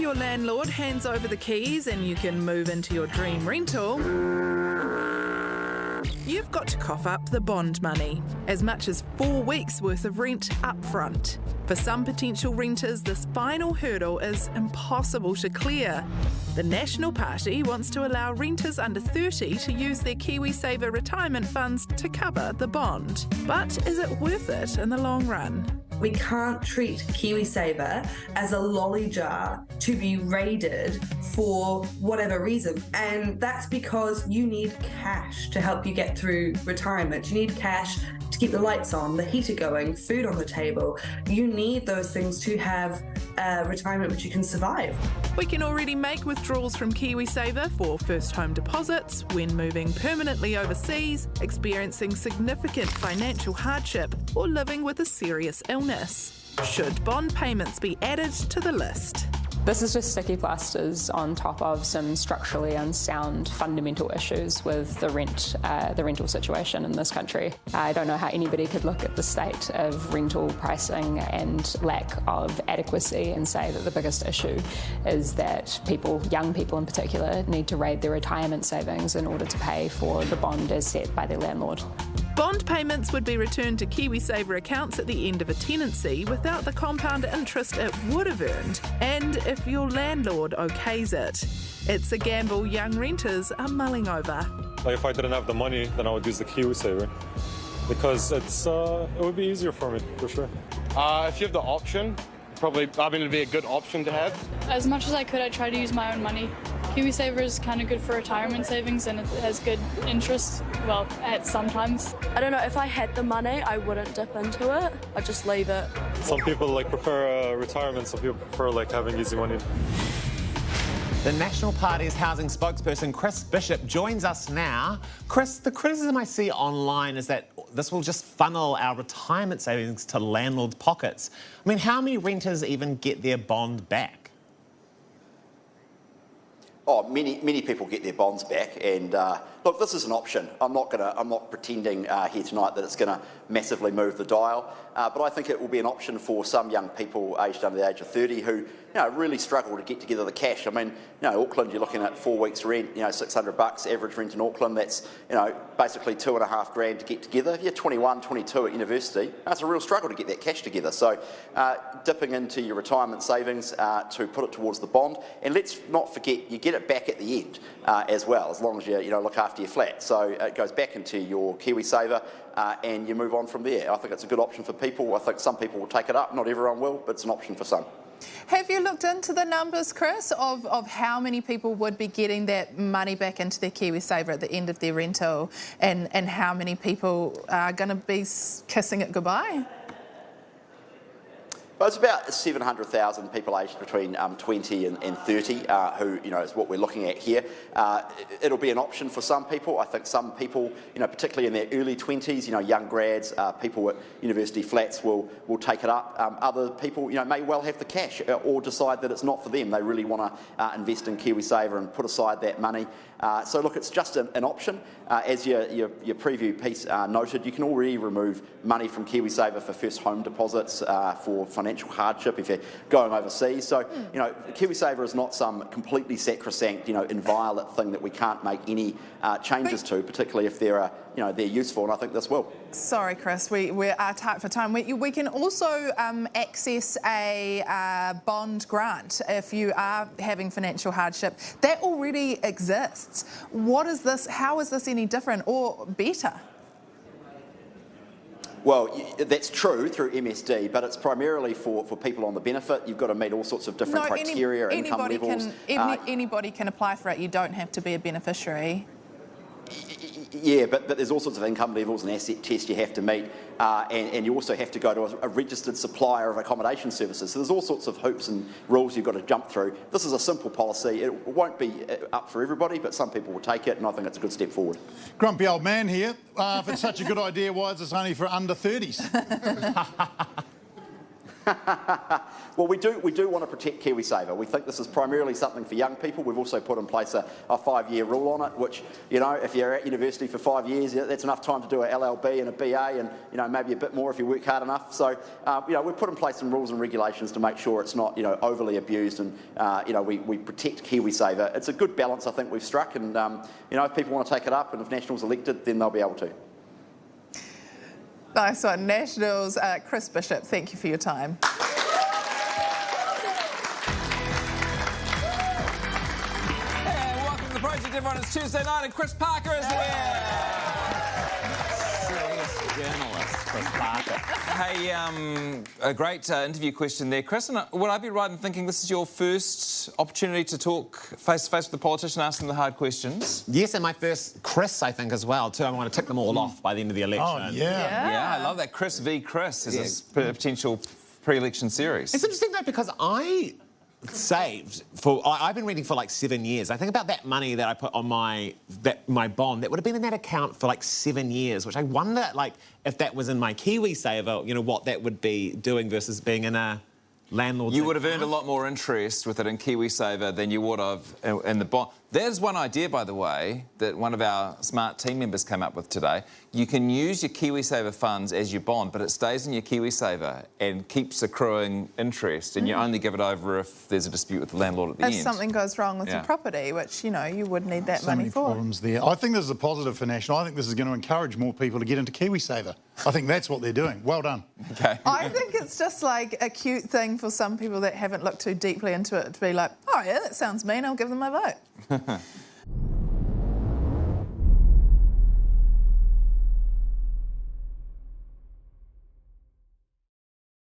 your landlord hands over the keys and you can move into your dream rental, you've got to cough up the bond money, as much as 4 weeks' worth of rent up front. For some potential renters, this final hurdle is impossible to clear. The National Party wants to allow renters under 30 to use their Kiwisaver retirement funds to cover the bond. But is it worth it in the long run? We can't treat Kiwisaver as a lolly jar to be raided for whatever reason. And that's because you need cash to help you get through retirement. You need cash to keep the lights on, the heater going, food on the table. You need those things to have retirement which you can survive. We can already make withdrawals from Kiwisaver for first home deposits when moving permanently overseas, experiencing significant financial hardship, or living with a serious illness. Should bond payments be added to the list? This is just sticky plasters on top of some structurally unsound fundamental issues with the rental situation in this country. I don't know how anybody could look at the state of rental pricing and lack of adequacy and say that the biggest issue is that people, young people in particular, need to raid their retirement savings in order to pay for the bond as set by their landlord. Bond payments would be returned to Kiwisaver accounts at the end of a tenancy without the compound interest it would have earned, and if your landlord okays it. It's a gamble young renters are mulling over. If I didn't have the money, then I would use the Kiwisaver because it would be easier for me, for sure. If you have the option, it'd be a good option to have. As much as I could, I try to use my own money. Kiwisaver is kind of good for retirement savings and it has good interest, well, at sometimes. I don't know, if I had the money, I wouldn't dip into it. I'd just leave it. Some people prefer retirement, some people prefer having easy money. The National Party's housing spokesperson Chris Bishop joins us now. Chris, the criticism I see online is that this will just funnel our retirement savings to landlords' pockets. I mean, how many renters even get their bond back? Oh, many people get their bonds back, and look, this is an option. I'm not pretending here tonight that it's going to massively move the dial, but I think it will be an option for some young people aged under the age of 30 who, really struggle to get together the cash. I mean, Auckland, you're looking at 4 weeks' rent, $600 average rent in Auckland. That's, basically $2.5 grand to get together. If you're 21, 22 at university, it's a real struggle to get that cash together. So, dipping into your retirement savings to put it towards the bond, and let's not forget, you get it back at the end as well, as long as you look after your flat. So it goes back into your Kiwisaver and you move on from there. I think it's a good option for people. I think some people will take it up. Not everyone will, but it's an option for some. Have you looked into the numbers, Chris, of how many people would be getting that money back into their Kiwisaver at the end of their rental and how many people are going to be kissing it goodbye? Well, it's about 700,000 people aged between 20 and 30 who, is what we're looking at here. It'll be an option for some people. I think some people, particularly in their early 20s, young grads, people at university flats will take it up. Other people, may well have the cash or decide that it's not for them. They really want to invest in Kiwisaver and put aside that money. So look, it's just an option. As your preview piece noted, you can already remove money from Kiwisaver for first home deposits, for financial hardship if you're going overseas. So, Kiwisaver is not some completely sacrosanct, inviolate thing that we can't make any changes to, particularly if they're useful, and I think this will. Sorry, Chris, we are tight for time. We can also access a bond grant if you are having financial hardship. That already exists. What is this? How is this any different or better? Well, that's true through MSD, but it's primarily for people on the benefit. You've got to meet all sorts of different criteria, income levels. Anybody can apply for it. You don't have to be a beneficiary. Yeah, but there's all sorts of income levels and asset tests you have to meet, and you also have to go to a registered supplier of accommodation services. So there's all sorts of hoops and rules you've got to jump through. This is a simple policy. It won't be up for everybody, but some people will take it, and I think it's a good step forward. Grumpy old man here. If it's such a good idea, why is this only for under 30s? Well, we do want to protect Kiwisaver. We think this is primarily something for young people. We've also put in place a 5-year rule on it, which, you know, if you're at university for 5 years, that's enough time to do a LLB and a BA and, you know, maybe a bit more if you work hard enough. So, you know, we've put in place some rules and regulations to make sure it's not, you know, overly abused and, you know, we protect Kiwisaver. It's a good balance I think we've struck and, you know, if people want to take it up and if National's elected, then they'll be able to. Nice one. Nationals, Chris Bishop, thank you for your time. And welcome to the project, everyone. It's Tuesday night and Chris Parker is here. Serious journalist, Chris Parker. Hey, a great interview question there, Chris. And would I be right in thinking this is your first opportunity to talk face-to-face with the politician, ask them the hard questions? Yes, and my first Chris, I think, as well, too. I want to tick them all off by the end of the election. Oh, yeah. Yeah, I love that. Chris v. Chris is this potential pre-election series. It's interesting, though, because I saved for... I've been reading for like 7 years. I think about that money that I put on my bond, that would have been in that account for like 7 years, which I wonder, like, if that was in my Kiwisaver, you know, what that would be doing versus being in a landlord's You would have account. earned a lot more interest with it in Kiwisaver than you would have in the bond. There's one idea, by the way, that one of our smart team members came up with today. You can use your Kiwisaver funds as your bond, but it stays in your Kiwisaver and keeps accruing interest, and you only give it over if there's a dispute with the landlord at the end. If something goes wrong with your property, which, you know, you would need that money many for. problems there. I think this is a positive for National. I think this is going to encourage more people to get into Kiwisaver. I think that's what they're doing. Well done. Okay. I think it's just like a cute thing for some people that haven't looked too deeply into it to be like, oh yeah, that sounds mean, I'll give them my vote.